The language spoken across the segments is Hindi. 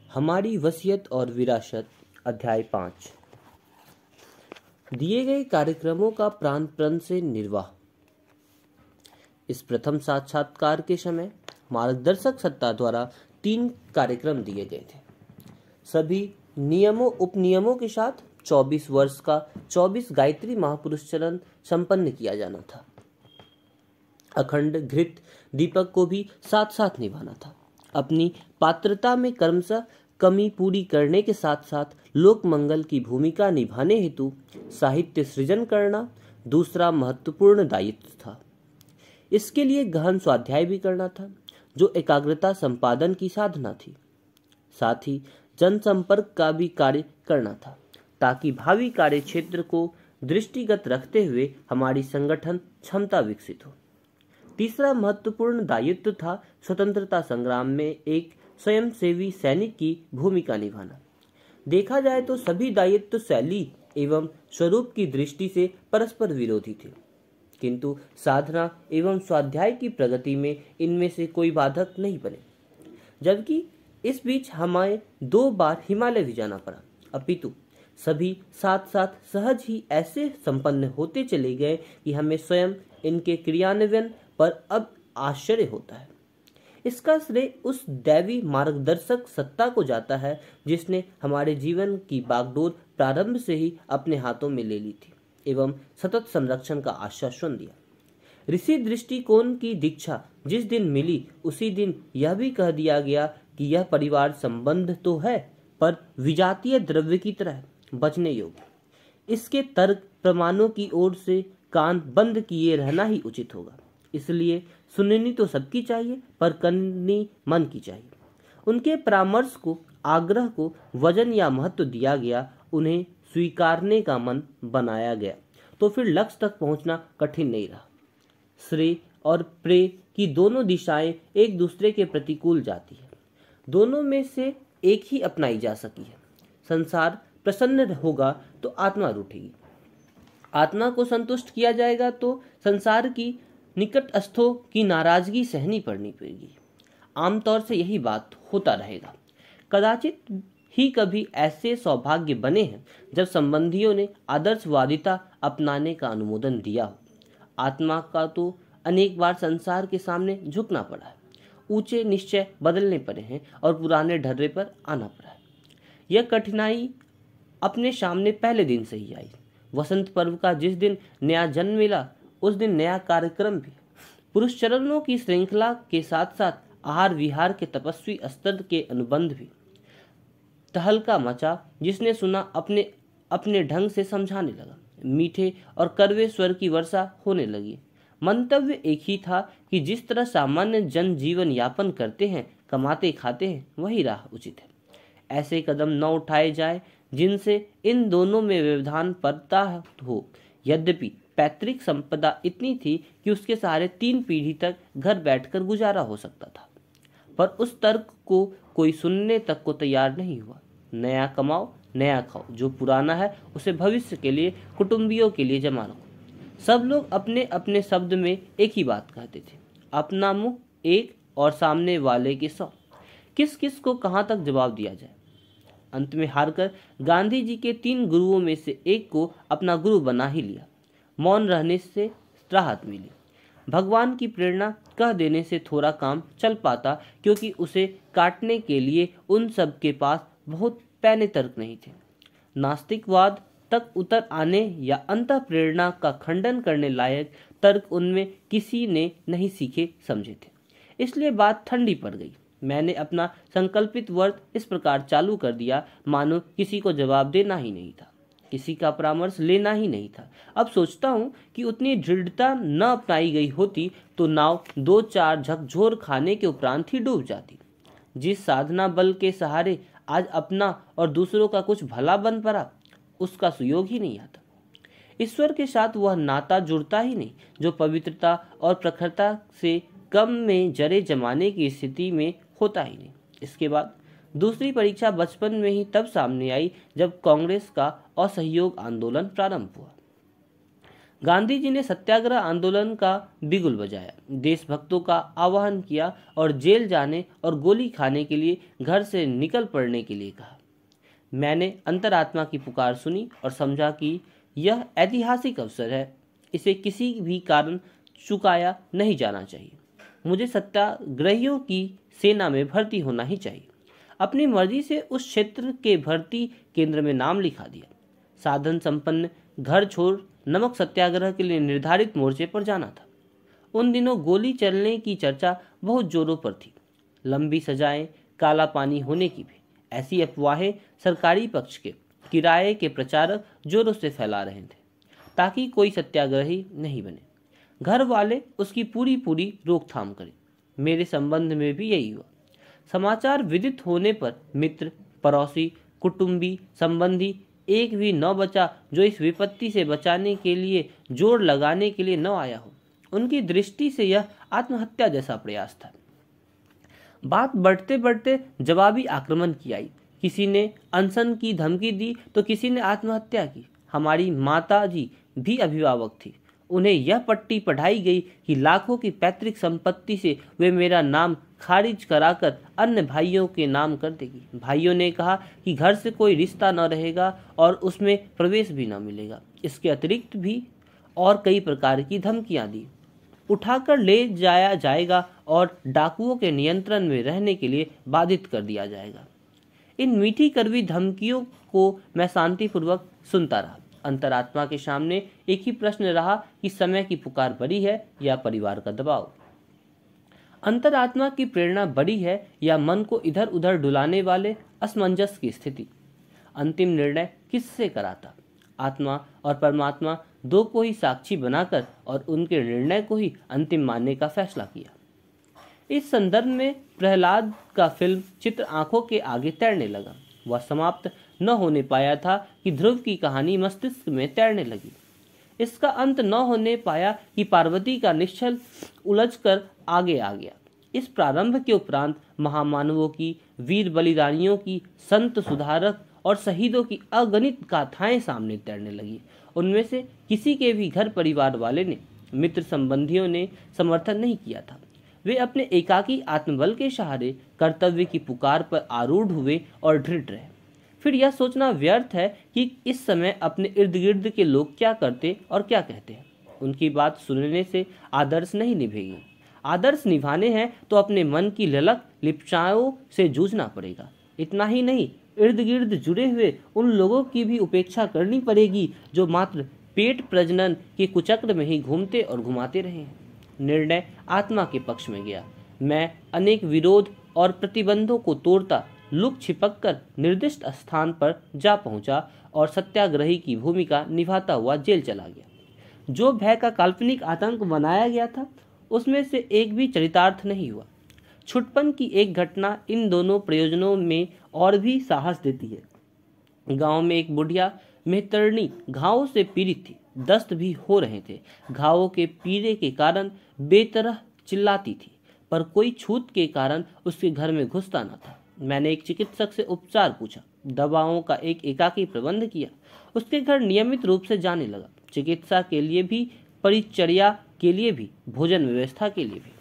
हमारी वसीयत और विरासत अध्याय 5। दिए गए कार्यक्रमों का प्राण प्रण से निर्वाह। इस प्रथम साक्षात्कार के समय मार्गदर्शक सत्ता द्वारा 3 कार्यक्रम दिए गए थे। सभी नियमों उपनियमों के साथ 24 वर्ष का 24 गायत्री महापुरुष चरण संपन्न किया जाना था। अखंड घृत दीपक को भी साथ साथ निभाना था। अपनी पात्रता में क्रमशः कमी पूरी करने के साथ साथ लोक मंगल की भूमिका निभाने हेतु साहित्य सृजन करना दूसरा महत्वपूर्ण दायित्व था। इसके लिए गहन स्वाध्याय भी करना था, जो एकाग्रता संपादन की साधना थी। साथ ही जनसंपर्क का भी कार्य करना था, ताकि भावी कार्य क्षेत्र को दृष्टिगत रखते हुए हमारी संगठन क्षमता विकसित हो। तीसरा महत्वपूर्ण दायित्व था स्वतंत्रता संग्राम में एक स्वयंसेवी सैनिक की भूमिका निभाना। देखा जाए तो सभी दायित्व शैली एवं स्वरूप की दृष्टि से परस्पर विरोधी थे, किंतु साधना एवं स्वाध्याय की प्रगति में इनमें से कोई बाधक नहीं बने। जबकि इस बीच हमें 2 बार हिमालय भी जाना पड़ा, अपितु सभी साथ साथ सहज ही ऐसे संपन्न होते चले गए कि हमें स्वयं इनके क्रियान्वयन पर अब आश्चर्य होता है। इसका श्रेय उस दैवी मार्गदर्शक सत्ता को जाता है जिसने हमारे जीवन की बागडोर प्रारंभ से ही अपने हाथों में ले ली थी एवं सतत संरक्षण का आश्वासन दिया। ऋषि दृष्टिकोण की दीक्षा जिस दिन मिली उसी दिन यह भी कह दिया गया कि यह परिवार संबंध तो है, पर विजातीय द्रव्य की तरह बचने योग्य। इसके तर्क प्रमाणों की ओर से कान बंद किए रहना ही उचित होगा। इसलिए सुननी तो सबकी चाहिए, पर करनी मन की चाहिए। उनके परामर्श को, आग्रह को वजन या महत्व दिया गया, उन्हें स्वीकारने का मन बनाया गया, तो फिर लक्ष्य तक पहुंचना कठिन नहीं रहा। श्रेय और प्रेय की दोनों दिशाएं एक दूसरे के प्रतिकूल जाती है, दोनों में से एक ही अपनाई जा सकी है। संसार प्रसन्न होगा तो आत्मा रूठेगी, आत्मा को संतुष्ट किया जाएगा तो संसार की निकटस्थों की नाराजगी सहनी पड़नी पड़ेगी। आमतौर से यही बात होता रहेगा। कदाचित ही कभी ऐसे सौभाग्य बने हैं जब संबंधियों ने आदर्शवादिता अपनाने का अनुमोदन दिया हो। आत्मा का तो अनेक बार संसार के सामने झुकना पड़ा है, ऊंचे निश्चय बदलने पड़े हैं और पुराने ढर्रे पर आना पड़ा है। यह कठिनाई अपने सामने पहले दिन से ही आई। वसंत पर्व का जिस दिन नया जन्म मिला, उस दिन नया कार्यक्रम भी। पुरुष चरणों की श्रृंखला के साथ साथ आहार विहार के तपस्वी स्तर के अनुबंध भी। तहलका मचा, जिसने सुना अपने अपने ढंग से समझाने लगा। मीठे और कड़वे स्वर की वर्षा होने लगी। मंतव्य एक ही था कि जिस तरह सामान्य जन जीवन यापन करते हैं, कमाते खाते हैं, वही राह उचित है। ऐसे कदम न उठाए जाए जिनसे इन दोनों में व्यवधान पड़ता हो। यद्यपि पैतृक संपदा इतनी थी कि उसके सहारे 3 पीढ़ी तक घर बैठकर गुजारा हो सकता था, पर उस तर्क को कोई सुनने तक को तैयार नहीं हुआ। नया कमाओ नया खाओ, जो पुराना है उसे भविष्य के लिए, कुटुंबियों के लिए जमा रखो। सब लोग अपने अपने शब्द में एक ही बात कहते थे, अपना मुंह एक और सामने वाले के 100। किस किस को कहाँ तक जवाब दिया जाए। अंत में हारकर गांधी जी के 3 गुरुओं में से एक को अपना गुरु बना ही लिया। मौन रहने से राहत मिली। भगवान की प्रेरणा कह देने से थोड़ा काम चल पाता, क्योंकि उसे काटने के लिए उन सब के पास बहुत पैने तर्क नहीं थे। नास्तिकवाद तक उतर आने या अंतः प्रेरणा का खंडन करने लायक तर्क उनमें किसी ने नहीं सीखे समझे थे। इसलिए बात ठंडी पड़ गई। मैंने अपना संकल्पित व्रत इस प्रकार चालू कर दिया, मानो किसी को जवाब देना ही नहीं था, किसी का परामर्श लेना ही नहीं था। अब सोचता हूँ कि उतनी दृढ़ता न अपनाई गई होती तो नाव 2-4 झकझोर खाने के उपरांत ही डूब जाती। जिस साधना बल के सहारे आज अपना और दूसरों का कुछ भला बन पड़ा, उसका सुयोग ही नहीं आता। ईश्वर के साथ वह नाता जुड़ता ही नहीं जो पवित्रता और प्रखरता से कम में जरे जमाने की स्थिति में होता ही नहीं। इसके बाद दूसरी परीक्षा बचपन में ही तब सामने आई जब कांग्रेस का असहयोग आंदोलन प्रारंभ हुआ। गांधी जी ने सत्याग्रह आंदोलन का बिगुल बजाया, देशभक्तों का आह्वान किया और जेल जाने और गोली खाने के लिए घर से निकल पड़ने के लिए कहा। मैंने अंतरात्मा की पुकार सुनी और समझा कि यह ऐतिहासिक अवसर है, इसे किसी भी कारण चुकाया नहीं जाना चाहिए। मुझे सत्याग्रहियों की सेना में भर्ती होना ही चाहिए। अपनी मर्जी से उस क्षेत्र के भर्ती केंद्र में नाम लिखा दिया। साधन संपन्न घर छोड़ नमक सत्याग्रह के लिए निर्धारित मोर्चे पर जाना था। उन दिनों गोली चलने की चर्चा बहुत जोरों पर थी। लंबी सजाएं, काला पानी होने की भी ऐसी अफवाहें सरकारी पक्ष के किराए के प्रचारक जोरों से फैला रहे थे ताकि कोई सत्याग्रही नहीं बने, घर वाले उसकी पूरी रोकथाम करें। मेरे संबंध में भी यही हुआ। समाचार विदित होने पर मित्र, पड़ोसी, कुटुंबी, संबंधी एक भी न बचा जो इस विपत्ति से बचाने के लिए जोर लगाने के लिए न आया हो। उनकी दृष्टि से यह आत्महत्या जैसा प्रयास था। बात बढ़ते बढ़ते जवाबी आक्रमण की आई। किसी ने अनशन की धमकी दी तो किसी ने आत्महत्या की। हमारी माता जी भी अभिभावक थी। उन्हें यह पट्टी पढ़ाई गई कि लाखों की पैतृक संपत्ति से वे मेरा नाम खारिज कराकर अन्य भाइयों के नाम कर देगी। भाइयों ने कहा कि घर से कोई रिश्ता न रहेगा और उसमें प्रवेश भी न मिलेगा। इसके अतिरिक्त भी और कई प्रकार की धमकियां दी। उठाकर ले जाया जाएगा और डाकुओं के नियंत्रण में रहने के लिए बाधित कर दिया जाएगा। इन मीठी कड़वी धमकियों को मैं शांतिपूर्वक सुनता रहा। अंतरात्मा के सामने एक ही प्रश्न रहा कि समय की पुकार बड़ी है या परिवार का दबाव। अंतरात्मा की प्रेरणा बड़ी है या मन को इधर उधर डुलाने वाले असमंजस की स्थिति। अंतिम निर्णय किससे कराता? आत्मा और परमात्मा दो को ही साक्षी बनाकर और उनके निर्णय को ही अंतिम मानने का फैसला किया। इस संदर्भ में प्रहलाद का फिल्म चित्र आंखों के आगे तैरने लगा। वह समाप्त न होने पाया था कि ध्रुव की कहानी मस्तिष्क में तैरने लगी। इसका अंत न होने पाया कि पार्वती का निश्चल उलझकर आगे आ गया। इस प्रारंभ के उपरांत महामानवों की, वीर बलिदानियों की, संत सुधारक और शहीदों की अगणित गाथाएं सामने तैरने लगी। उनमें से किसी के भी घर परिवार वाले ने, मित्र संबंधियों ने समर्थन नहीं किया था। वे अपने एकाकी आत्मबल के सहारे कर्तव्य की पुकार पर आरूढ़ हुए और दृढ़ रहे। फिर यह सोचना व्यर्थ है कि इस समय अपने इर्द गिर्द के लोग क्या करते और क्या कहते हैं। उनकी बात सुनने से आदर्श नहीं निभेगी। आदर्श निभाने हैं तो अपने मन की ललक लिप्साओं से जूझना पड़ेगा। इतना ही नहीं, इर्द गिर्द जुड़े हुए उन लोगों की भी उपेक्षा करनी पड़ेगी जो मात्र पेट प्रजनन के कुचक्र में ही घूमते और घुमाते रहे हैं। निर्णय आत्मा के पक्ष में गया। मैं अनेक विरोध और प्रतिबंधों को तोड़ता लुक छिपक कर निर्दिष्ट स्थान पर जा पहुंचा और सत्याग्रही की भूमिका निभाता हुआ जेल चला गया। जो भय का काल्पनिक आतंक बनाया गया था उसमें से एक भी चरितार्थ नहीं हुआ। छुटपन की एक घटना इन दोनों प्रयोजनों में और भी साहस देती है। गांव में एक बुढ़िया मेहतरनी घावों से पीड़ित थी। दस्त भी हो रहे थे। घावों के पीड़े के कारण बेतरह चिल्लाती थी, पर कोई छूत के कारण उसके घर में घुसता न था। मैंने एक चिकित्सक से उपचार पूछा, दवाओं का एक एकाकी प्रबंध किया, उसके घर नियमित रूप से जाने लगा। चिकित्सा के लिए भी, परिचर्या के लिए भी, भोजन व्यवस्था के लिए भी।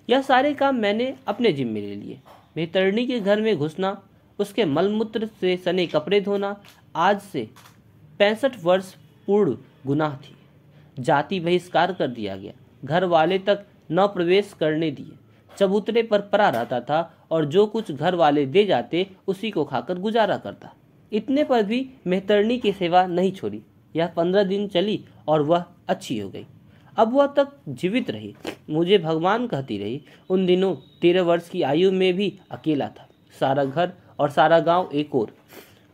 यह सारे काम मैंने अपने जिम्मे ले लिए। मेहतरनी के घर में घुसना, उसके मलमूत्र से सने कपड़े धोना आज से 65 वर्ष पूर्व गुनाह थी। जाति बहिष्कार कर दिया गया। घर वाले तक न प्रवेश करने दिए। चबूतरे पर पड़ा रहता था और जो कुछ घर वाले दे जाते उसी को खाकर गुजारा करता। इतने पर भी मेहतरनी की सेवा नहीं छोड़ी। यह 15 दिन चली और वह अच्छी हो गई। अब वह तक जीवित रही, मुझे भगवान कहती रही। उन दिनों 13 वर्ष की आयु में भी अकेला था। सारा घर और सारा गांव एक ओर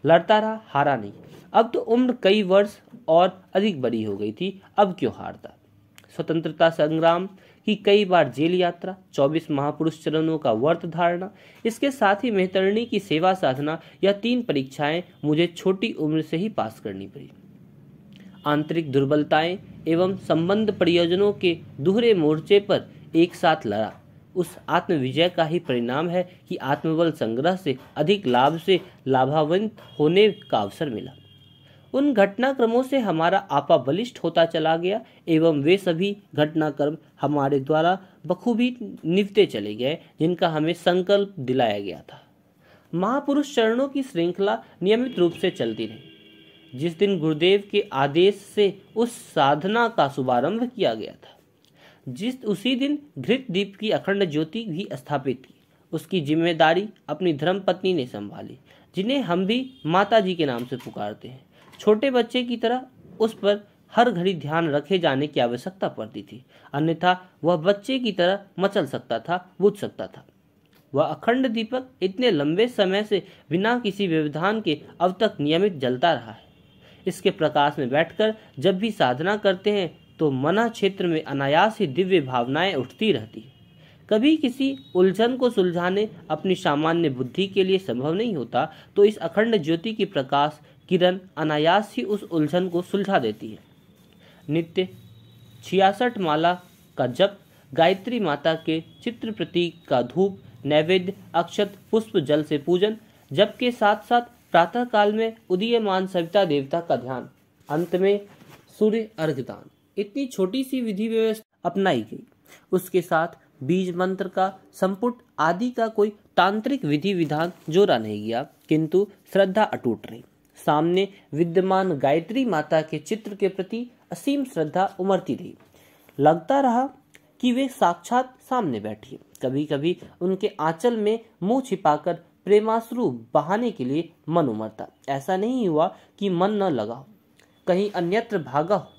लड़ता रहा, हारा नहीं। अब तो उम्र कई वर्ष और अधिक बड़ी हो गई थी, अब क्यों हारता। स्वतंत्रता संग्राम की कई बार जेल यात्रा, 24 महापुरुष चरणों का व्रत धारणा, इसके साथ ही मेहतरनी की सेवा साधना, यह 3 परीक्षाएं मुझे छोटी उम्र से ही पास करनी पड़ी। आंतरिक दुर्बलताएं एवं संबंध प्रयोजनों के दूहरे मोर्चे पर एक साथ लड़ा। उस आत्मविजय का ही परिणाम है कि आत्मबल संग्रह से अधिक लाभ से लाभान्वित होने का अवसर मिला। उन घटनाक्रमों से हमारा आपा बलिष्ठ होता चला गया एवं वे सभी घटनाक्रम हमारे द्वारा बखूबी निभते चले गए जिनका हमें संकल्प दिलाया गया था। महापुरुष चरणों की श्रृंखला नियमित रूप से चलती रही। जिस दिन गुरुदेव के आदेश से उस साधना का शुभारंभ किया गया था, उसी दिन घृत दीप की अखंड ज्योति भी स्थापित की। उसकी जिम्मेदारी अपनी धर्मपत्नी ने संभाली, जिन्हें हम भी माता जी के नाम से पुकारते हैं। छोटे बच्चे की तरह उस पर हर घड़ी ध्यान रखे जाने की आवश्यकता पड़ती थी, अन्यथा वह बच्चे की तरह मचल सकता था, बुझ सकता था। वह अखंड दीपक इतने लंबे समय से बिना किसी व्यवधान के अब तक नियमित जलता रहा है। इसके प्रकाश में बैठकर जब भी साधना करते हैं तो मना क्षेत्र में अनायास ही दिव्य भावनाएं उठती रहती है। कभी किसी उलझन को सुलझाने अपनी सामान्य बुद्धि के लिए संभव नहीं होता तो इस अखंड ज्योति की प्रकाश किरण अनायास ही उस उलझन को सुलझा देती है। नित्य 66 माला का जप, गायत्री माता के चित्र प्रतीक का धूप, नैवेद्य, अक्षत, पुष्प, जल से पूजन, जप के साथ साथ प्रातः काल में उदीयमान सविता देवता का ध्यान, अंत में सूर्य अर्घ दान, इतनी छोटी सी विधि व्यवस्था अपनाई गई। उसके साथ बीज मंत्र का संपुट आदि का कोई तांत्रिक विधि विधान जोड़ा नहीं गया, किंतु श्रद्धा अटूट रही। सामने विद्यमान गायत्री माता के चित्र के प्रति असीम श्रद्धा उमड़ती रही। लगता रहा कि वे साक्षात सामने बैठी। कभी कभी उनके आंचल में मुंह छिपाकर प्रेमाश्रु बहाने के लिए मन उमड़ता। ऐसा नहीं हुआ कि मन न लगा हो, कहीं अन्यत्र भागा हो।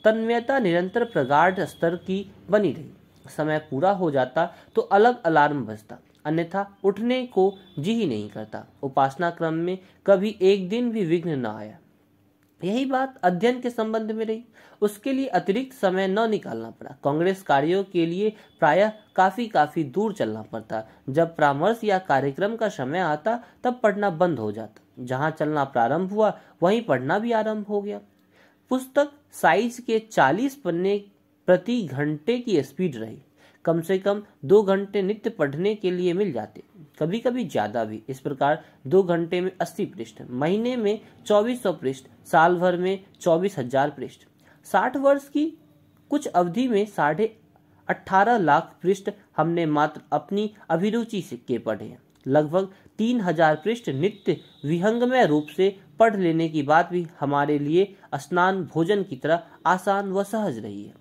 तन्मयता निरंतर प्रगाढ़ स्तर की बनी रही। समय पूरा हो जाता तो अलग अलार्म बजता, अन्यथा उठने को जी ही नहीं करता। उपासना क्रम में कभी एक दिन भी विघ्न न आया। यही बात अध्ययन के संबंध में रही। उसके लिए अतिरिक्त समय न निकालना पड़ा। कांग्रेस कार्यों के लिए प्रायः काफी दूर चलना पड़ता। जब परामर्श या कार्यक्रम का समय आता तब पढ़ना बंद हो जाता। जहां चलना प्रारंभ हुआ वहीं पढ़ना भी आरंभ हो गया। पुस्तक साइज के 40 पन्ने प्रति घंटे की स्पीड रही। कम से कम 2 घंटे नित्य पढ़ने के लिए मिल जाते, कभी कभी ज्यादा भी। इस प्रकार 2 घंटे में 80 पृष्ठ, महीने में 2400 पृष्ठ, साल भर में 24,000 पृष्ठ। 60 वर्ष की कुछ अवधि में 18.5 लाख पृष्ठ हमने मात्र अपनी अभिरुचि से के पढ़े हैं। लगभग 3000 पृष्ठ नित्य विहंगमय रूप से पढ़ लेने की बात भी हमारे लिए स्नान भोजन की तरह आसान व सहज रही है।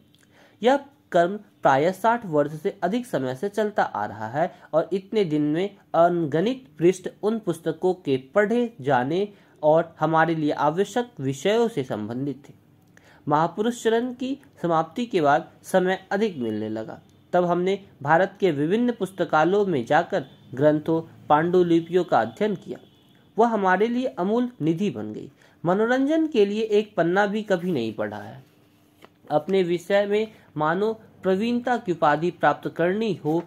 यह कर्म प्रायः 60 वर्ष से अधिक समय से चलता आ रहा है और इतने दिन में अनगणित पृष्ठ उन पुस्तकों के पढ़े जाने और हमारे लिए आवश्यक विषयों से संबंधित थे। महापुरुष चरण की समाप्ति के बाद समय अधिक मिलने लगा। तब हमने भारत के विभिन्न पुस्तकालयों में जाकर ग्रंथों, पांडुलिपियों का अध्ययन किया। वह हमारे लिए अमूल्य निधि बन गई। मनोरंजन के लिए एक पन्ना भी कभी नहीं पढ़ा है। अपने विषय में मानो प्रवीणता की उपाधि प्राप्त करनी हो,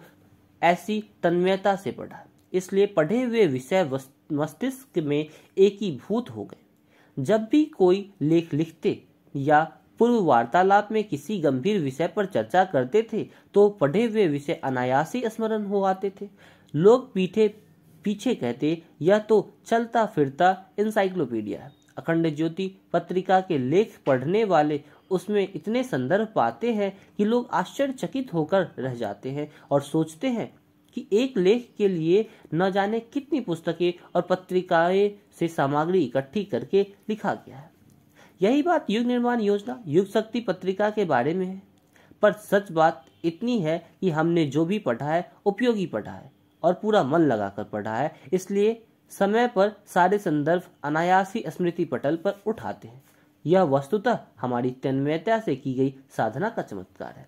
ऐसी तन्मयता से पढ़ा। इसलिए पढ़े हुए विषय मस्तिष्क में एकीभूत हो गए। जब भी कोई लेख लिखते या पूर्व वार्तालाप में किसी गंभीर विषय पर चर्चा करते थे तो पढ़े हुए विषय अनायास ही स्मरण हो आते थे। लोग पीछे कहते, यह तो चलता फिरता इंसाइक्लोपीडिया है। अखंड ज्योति पत्रिका के लेख पढ़ने वाले उसमें इतने संदर्भ पाते हैं कि लोग आश्चर्यचकित होकर रह जाते हैं और सोचते हैं कि एक लेख के लिए न जाने कितनी पुस्तकें और पत्रिकाएं से सामग्री इकट्ठी करके लिखा गया है। यही बात युग निर्माण योजना, युग शक्ति पत्रिका के बारे में है। पर सच बात इतनी है कि हमने जो भी पढ़ा है उपयोगी पढ़ा है और पूरा मन लगाकर पढ़ा है। इसलिए समय पर सारे संदर्भ अनायास ही स्मृति पटल पर उठाते हैं। यह वस्तुतः हमारी तन्मयता से की गई साधना का चमत्कार है।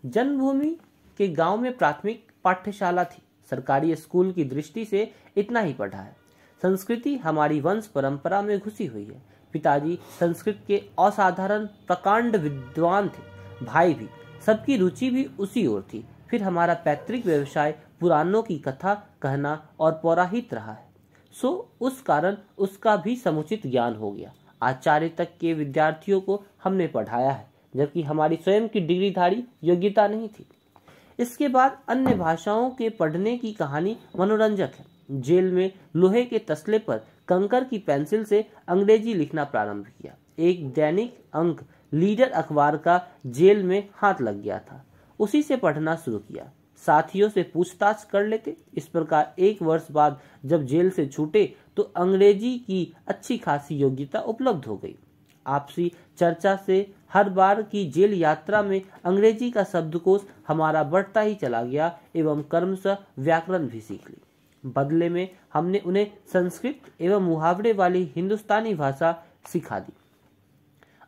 जन्मभूमि के गांव में प्राथमिक पाठशाला थी। सरकारी स्कूल की दृष्टि से इतना ही पढ़ा है। संस्कृति हमारी वंश परंपरा में घुसी हुई है। पिताजी संस्कृत के असाधारण प्रकांड विद्वान थे, भाई भी, सबकी रुचि भी उसी ओर थी। फिर हमारा पैतृक व्यवसाय पुराणों की कथा कहना और पौराहित रहा है, सो उस कारण उसका भी समुचित ज्ञान हो गया। आचार्य तक के विद्यार्थियों को हमने पढ़ाया है, जबकि हमारी स्वयं की डिग्रीधारी योग्यता नहीं थी। इसके बाद अन्य भाषाओं के पढ़ने की कहानी मनोरंजक है। जेल में लोहे के तसले पर कंकर की पेंसिल से अंग्रेजी लिखना प्रारंभ किया। एक दैनिक अंक लीडर अखबार का जेल में हाथ लग गया था, उसी से पढ़ना शुरू किया। साथियों से पूछताछ कर लेते। इस प्रकार 1 वर्ष बाद जब जेल से छूटे तो अंग्रेजी की अच्छी खासी योग्यता उपलब्ध हो गई। आपसी चर्चा से हर बार की जेल यात्रा में अंग्रेजी का शब्दकोश हमारा बढ़ता ही चला गया एवं क्रमशः व्याकरण भी सीख ली। बदले में हमने उन्हें संस्कृत एवं मुहावरे वाली हिंदुस्तानी भाषा सिखा दी।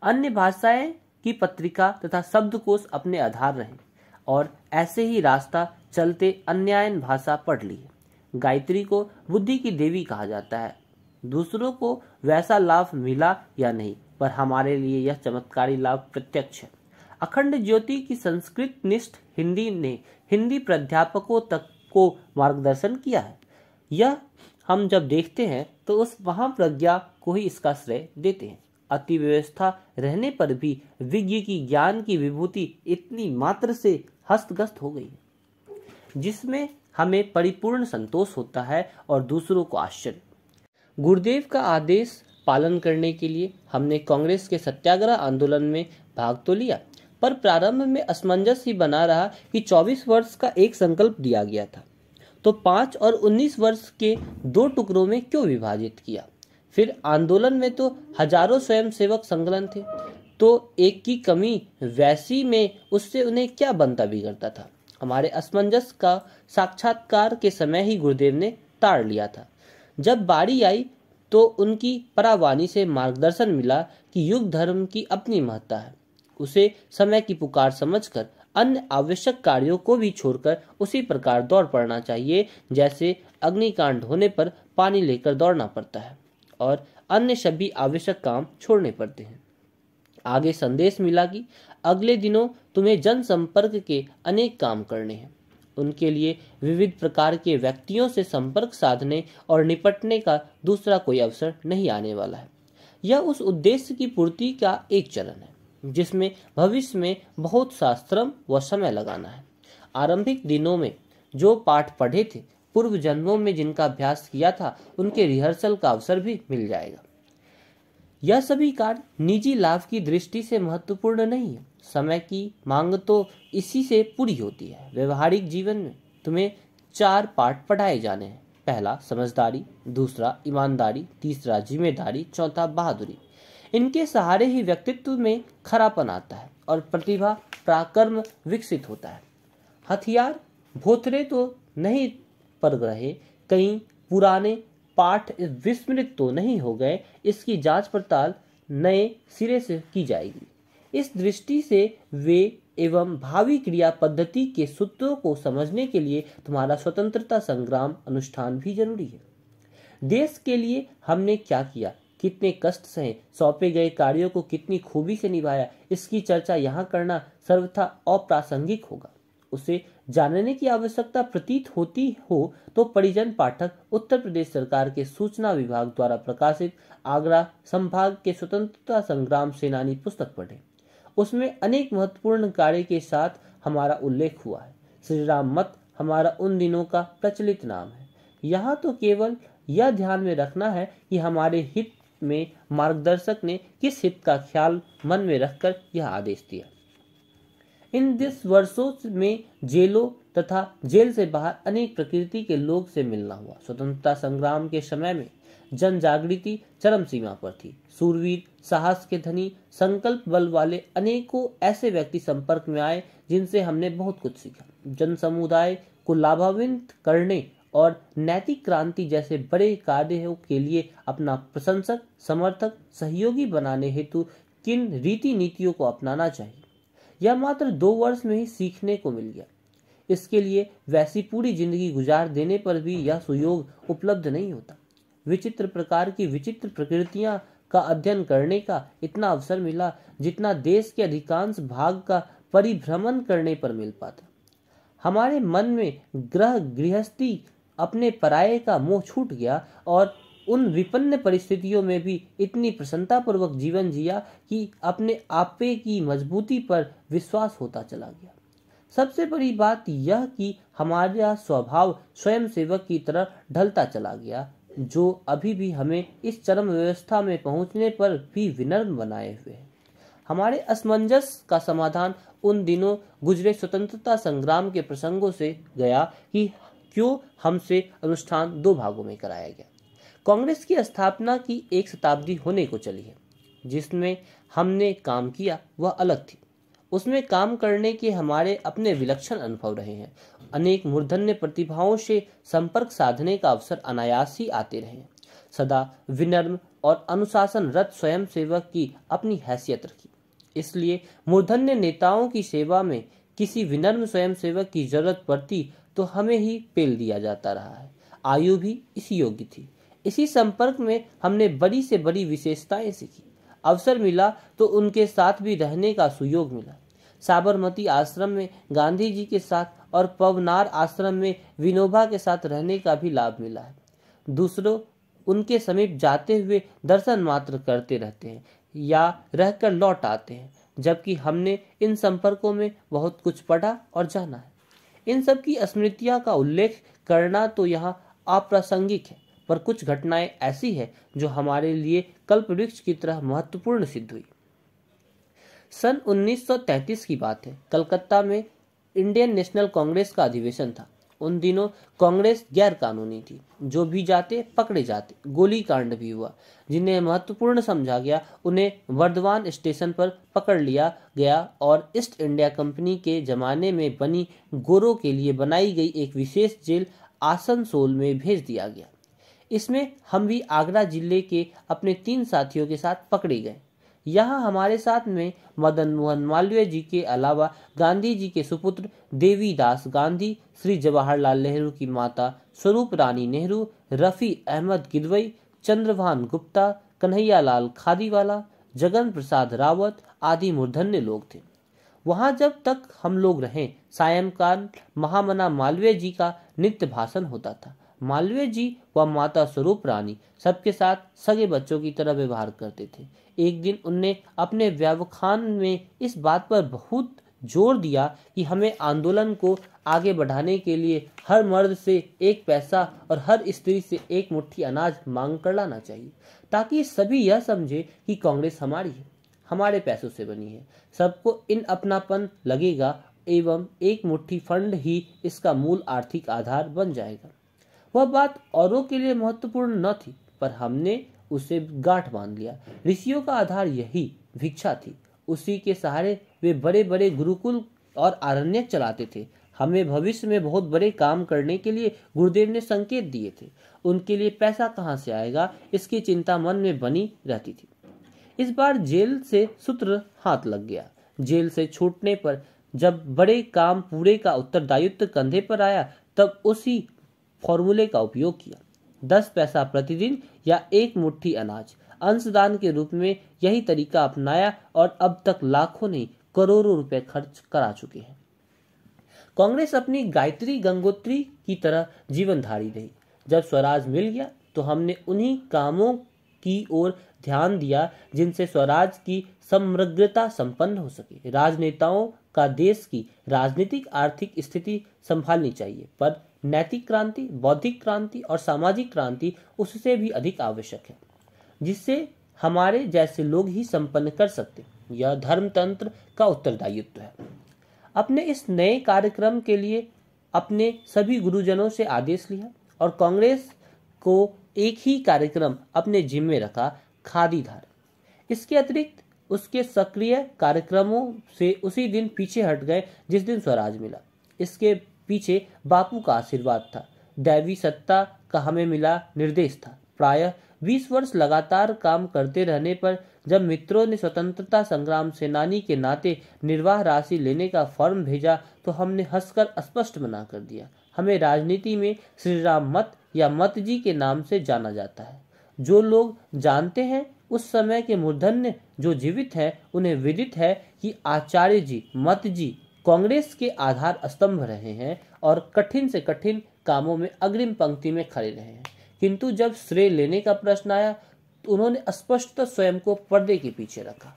अन्य भाषाएं की पत्रिका तथा शब्दकोश अपने आधार रहे और ऐसे ही रास्ता चलते अन्यायन भाषा पढ़ ली। गायत्री को बुद्धि की देवी कहा जाता है। दूसरों को वैसा लाभ मिला या नहीं, पर हमारे लिए यह चमत्कारी लाभ प्रत्यक्ष है। अखंड ज्योति की संस्कृत निष्ठ हिंदी ने हिंदी प्राध्यापकों तक को मार्गदर्शन किया है। यह हम जब देखते हैं तो उस महाप्रज्ञा को ही इसका श्रेय देते हैं। अति व्यवस्था रहने पर भी विज्ञ की ज्ञान की विभूति इतनी मात्र से हस्तगत हो गई जिसमें हमें परिपूर्ण संतोष होता है और दूसरों को आश्चर्य। गुरुदेव का आदेश पालन करने के लिए हमने कांग्रेस के सत्याग्रह आंदोलन में भाग तो लिया, पर प्रारंभ में असमंजस ही बना रहा कि 24 वर्ष का एक संकल्प दिया गया था तो 5 और 19 वर्ष के 2 टुकड़ों में क्यों विभाजित किया। फिर आंदोलन में तो हजारों स्वयंसेवक संकलन थे, तो एक की कमी वैसी में उससे उन्हें क्या बनता बिगड़ता था। हमारे असमंजस का साक्षात्कार के समय ही गुरुदेव ने ताड़ लिया था। जब बारी आई तो उनकी परावाणी से मार्गदर्शन मिला कि युग धर्म की अपनी महत्ता है, उसे समय की पुकार समझकर अन्य आवश्यक कार्यों को भी छोड़कर उसी प्रकार दौड़ पड़ना चाहिए जैसे अग्निकांड होने पर पानी लेकर दौड़ना पड़ता है और अन्य सभी आवश्यक काम छोड़ने पड़ते हैं। आगे संदेश मिला कि अगले दिनों तुम्हें जनसंपर्क के अनेक काम करने हैं। उनके लिए विविध प्रकार के व्यक्तियों से संपर्क साधने और निपटने का दूसरा कोई अवसर नहीं आने वाला है। यह उस उद्देश्य की पूर्ति का एक चरण है जिसमें भविष्य में बहुत सा श्रम व समय लगाना है। आरंभिक दिनों में जो पाठ पढ़े थे, पूर्व जन्मों में जिनका अभ्यास किया था, उनके रिहर्सल का अवसर भी मिल जाएगा। यह सभी कार्य निजी लाभ की दृष्टि से महत्वपूर्ण नहीं है। समय की मांग तो इसी से पूरी होती है। व्यवहारिक जीवन में तुम्हें 4 पाठ पढ़ाए जाने हैं। पहला समझदारी, दूसरा ईमानदारी, तीसरा जिम्मेदारी, चौथा बहादुरी। इनके सहारे ही व्यक्तित्व में खरापन आता है और प्रतिभा पराक्रम विकसित होता है। हथियार भोथरे तो नहीं पर रहे, कहीं पुराने पाठ विस्मृत तो नहीं हो गए, इसकी जांच पड़ताल नए सिरे से की जाएगी। इस दृष्टि से वे एवं भावी क्रिया पद्धति के सूत्रों को समझने के लिए तुम्हारा स्वतंत्रता संग्राम अनुष्ठान भी जरूरी है। देश के लिए हमने क्या किया, कितने कष्ट सहे, सौंपे गए कार्यों को कितनी खूबी से निभाया, इसकी चर्चा यहाँ करना सर्वथा अप्रासंगिक होगा। उसे जानने की आवश्यकता प्रतीत होती हो तो परिजन पाठक उत्तर प्रदेश सरकार के सूचना विभाग द्वारा प्रकाशित आगरा संभाग के स्वतंत्रता संग्राम सेनानी पुस्तक पढ़े। उसमें अनेक महत्वपूर्ण कार्य के साथ हमारा उल्लेख हुआ है। श्री राम मत हमारा उन दिनों का प्रचलित नाम है। यहाँ तो केवल यह ध्यान में रखना है कि हमारे हित में मार्गदर्शक ने किस हित का ख्याल मन में रखकर यह आदेश दिया। इन 10 वर्षों में जेलों तथा जेल से बाहर अनेक प्रकृति के लोग से मिलना हुआ। स्वतंत्रता संग्राम के समय में जन जागृति चरम सीमा पर थी। सूरवीर, साहस के धनी, संकल्प बल वाले अनेकों ऐसे व्यक्ति संपर्क में आए जिनसे हमने बहुत कुछ सीखा। जन समुदाय को लाभान्वित करने और नैतिक क्रांति जैसे बड़े कार्यों के लिए अपना प्रशंसक, समर्थक, सहयोगी बनाने हेतु किन रीति नीतियों को अपनाना चाहिए, यह मात्र 2 वर्ष में ही सीखने को मिल गया। इसके लिए वैसी पूरी जिंदगी गुजार देने पर भी यह सुयोग उपलब्ध नहीं होता। विचित्र प्रकार की विचित्र प्रकृतियां का अध्ययन करने का इतना अवसर मिला जितना देश के अधिकांश भाग का परिभ्रमण करने पर मिल पाता। हमारे मन में गृहस्थी अपने पराये का मोह छूट गया और उन विपन्न परिस्थितियों में भी इतनी प्रसन्नता पूर्वक जीवन जिया कि अपने आपे की मजबूती पर विश्वास होता चला गया। सबसे बड़ी बात यह कि हमारा स्वभाव स्वयं सेवक की तरह ढलता चला गया, जो अभी भी हमें इस चरम व्यवस्था में पहुंचने पर भी विनम्र बनाए हुए है। हमारे असमंजस का समाधान उन दिनों गुजरे स्वतंत्रता संग्राम के प्रसंगों से गया कि क्यों हमसे अनुष्ठान 2 भागों में कराया गया। कांग्रेस की स्थापना की 1 शताब्दी होने को चली है। जिसमें हमने काम किया वह अलग थी। उसमें काम करने के हमारे अपने विलक्षण अनुभव रहे हैं। अनेक मूर्धन्य प्रतिभाओं से संपर्क साधने का अवसर अनायास ही आते रहे हैं। सदा विनम्र और अनुशासनरत स्वयं सेवक की अपनी हैसियत रखी। इसलिए मूर्धन्य नेताओं की सेवा में किसी विनम्र स्वयं सेवक की जरूरत पड़ती तो हमें ही पेल दिया जाता रहा है। आयु भी इसी योग्य थी। इसी संपर्क में हमने बड़ी से बड़ी विशेषताएं सीखी। अवसर मिला तो उनके साथ भी रहने का सुयोग मिला। साबरमती आश्रम में गांधी जी के साथ और पवनार आश्रम में विनोबा के साथ रहने का भी लाभ मिला है। दूसरों उनके समीप जाते हुए दर्शन मात्र करते रहते हैं या रहकर लौट आते हैं, जबकि हमने इन संपर्कों में बहुत कुछ पढ़ा और जाना है। इन सब की स्मृतियां का उल्लेख करना तो यहाँ अप्रासंगिक है, पर कुछ घटनाएं ऐसी है जो हमारे लिए कल्पवृक्ष की तरह महत्वपूर्ण सिद्ध हुई। सन 1933 की बात है। कलकत्ता में इंडियन नेशनल कांग्रेस का अधिवेशन था। उन दिनों कांग्रेस गैर कानूनी थी। जो भी जाते पकड़े जाते। गोली कांड भी हुआ। जिन्हें महत्वपूर्ण समझा गया उन्हें वर्धमान स्टेशन पर पकड़ लिया गया और ईस्ट इंडिया कंपनी के जमाने में बनी गोरों के लिए बनाई गई एक विशेष जेल आसनसोल में भेज दिया गया। इसमें हम भी आगरा जिले के अपने 3 साथियों के साथ पकड़े गए। यहाँ हमारे साथ में मदन मोहन मालवीय जी के अलावा गांधी जी के सुपुत्र देवीदास गांधी, श्री जवाहरलाल नेहरू की माता स्वरूप रानी नेहरू, रफी अहमद किदवई, चंद्रभान गुप्ता, कन्हैयालाल खादीवाला, जगन प्रसाद रावत आदि मूर्धन्य लोग थे। वहां जब तक हम लोग रहे, सायंकाल महामना मालवीय जी का नित्य भाषण होता था। मालवीय जी व माता स्वरूप रानी सबके साथ सगे बच्चों की तरह व्यवहार करते थे। एक दिन उनने अपने व्याख्यान में इस बात पर बहुत जोर दिया कि हमें आंदोलन को आगे बढ़ाने के लिए हर मर्द से 1 पैसा और हर स्त्री से 1 मुट्ठी अनाज मांग कर लाना चाहिए, ताकि सभी यह समझे कि कांग्रेस हमारी है, हमारे पैसों से बनी है। सबको इन अपनापन लगेगा एवं 1 मुट्ठी फंड ही इसका मूल आर्थिक आधार बन जाएगा। वह बात औरों के लिए महत्वपूर्ण न थी, पर हमने उसे गांठ बांध लिया। ऋषियों का आधार यही भिक्षा थी। उसी के सहारे वे बड़े बड़े गुरुकुल और आरण्यक चलाते थे। हमें भविष्य में बहुत बड़े काम करने के लिए गुरुदेव ने संकेत दिए थे। उनके लिए पैसा कहाँ से आएगा, इसकी चिंता मन में बनी रहती थी। इस बार जेल से सूत्र हाथ लग गया। जेल से छूटने पर जब बड़े काम पूरे का उत्तरदायित्व कंधे पर आया, तब उसी फॉर्मूले का उपयोग किया। 10 पैसा प्रतिदिन या 1 मुट्ठी अनाज अंशदान के रूप में यही तरीका अपनाया और अब तक लाखों नहीं करोड़ों रुपए खर्च करा चुके हैं। कांग्रेस अपनी गायत्री गंगोत्री की तरह जीवनधारी रही। जब स्वराज मिल गया तो हमने उन्हीं कामों की ओर ध्यान दिया जिनसे स्वराज की समग्रता संपन्न हो सके। राजनेताओं का देश की राजनीतिक आर्थिक स्थिति संभालनी चाहिए, पर नैतिक क्रांति, बौद्धिक क्रांति और सामाजिक क्रांति उससे भी अधिक आवश्यक है, जिससे हमारे जैसे लोग ही संपन्न कर सकते। यह धर्मतंत्र का उत्तरदायित्व है। अपने इस नए कार्यक्रम के लिए अपने सभी गुरुजनों से आदेश लिया और कांग्रेस को एक ही कार्यक्रम अपने जिम्मे रखा, खादी धार। इसके अतिरिक्त उसके सक्रिय कार्यक्रमों से उसी दिन पीछे हट गए जिस दिन स्वराज मिला। इसके पीछे बापू का आशीर्वाद था, दैवी सत्ता का हमें मिला निर्देश था। प्रायः 20 वर्ष लगातार काम करते रहने पर जब मित्रों ने स्वतंत्रता संग्राम सेनानी के नाते निर्वाह राशि लेने का फॉर्म भेजा तो हमने हंसकर स्पष्ट मना कर दिया। हमें राजनीति में श्री राम मत या मत जी के नाम से जाना जाता है। जो लोग जानते हैं उस समय के मूर्धन्य जो जीवित हैं, उन्हें विदित है कि आचार्य जी, मत जी कांग्रेस के आधार स्तंभ रहे हैं और कठिन से कठिन कामों में अग्रिम पंक्ति में खड़े रहे हैं। किंतु जब श्रेय लेने का प्रश्न आया तो उन्होंने स्पष्टतः स्वयं को पर्दे के पीछे रखा।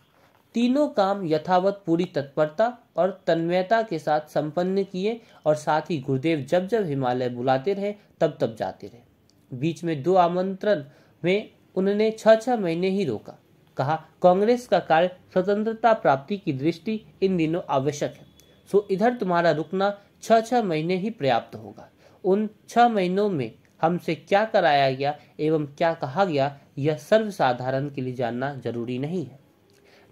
तीनों काम यथावत पूरी तत्परता और तन्मयता के साथ संपन्न किए और साथ ही गुरुदेव जब जब हिमालय बुलाते रहे तब तब जाते रहे। बीच में 2 आमंत्रण में उन्होंने 6-6 महीने ही रोका। कहा, कांग्रेस का कार्य स्वतंत्रता प्राप्ति की दृष्टि इन दिनों आवश्यक है, सो इधर तुम्हारा रुकना 6-6 महीने ही पर्याप्त होगा। उन 6 महीनों में हमसे क्या कराया गया एवं क्या कहा गया, यह सर्वसाधारण के लिए जानना जरूरी नहीं है।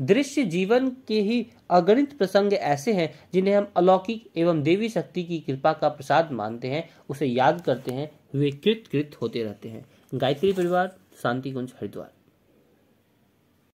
दृश्य जीवन के ही अगणित प्रसंग ऐसे हैं जिन्हें हम अलौकिक एवं देवी शक्ति की कृपा का प्रसाद मानते हैं, उसे याद करते हैं, वे कृत होते रहते हैं। गायत्री परिवार, शांति कुंज, हरिद्वार।